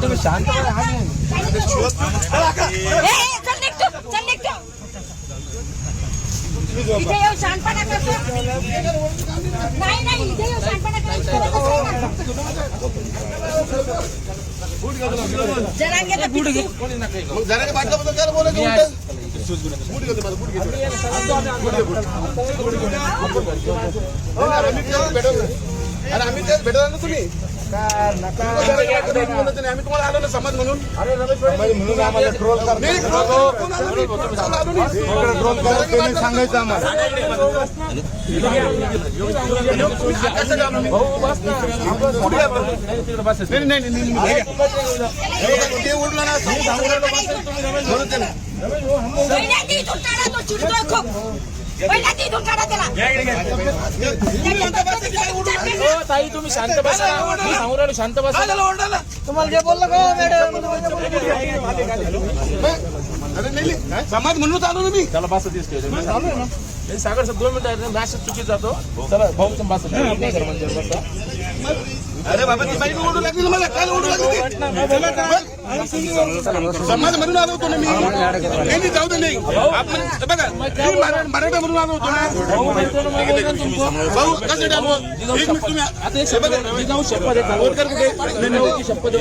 तुम्ही शांत इथे येऊ शांतपणा करतो नाही इथे येऊ शांतपणा अरे आम्ही तेच भेटलो ना तुम्ही आम्ही तुम्हाला आलो ना समाज म्हणून म्हणून आम्हाला ट्रोल सांगायचं आम्हाला ते उडलं ना ताई तुम्ही शांत बसा, मी सांगू राहिलो शांत बसा. तुम्हाला जे बोललं का मॅडम समाज म्हणून आलो ना मी. त्याला बसा दिसतोय सागर सर 2 मिनिटं मॅसेज चुकीत जातो. चला भाऊ तुम्ही बसा. अरे बाबा ती बाई ओढू लागली मला काय ओढू लागली समाज म्हणून आलो होतो ना मी. नाही जाऊ दे नाही आपण बघा मराठा म्हणून आलो होतो ना भाऊ कसं आलो तुम्ही आता जाऊ शपथ शपथ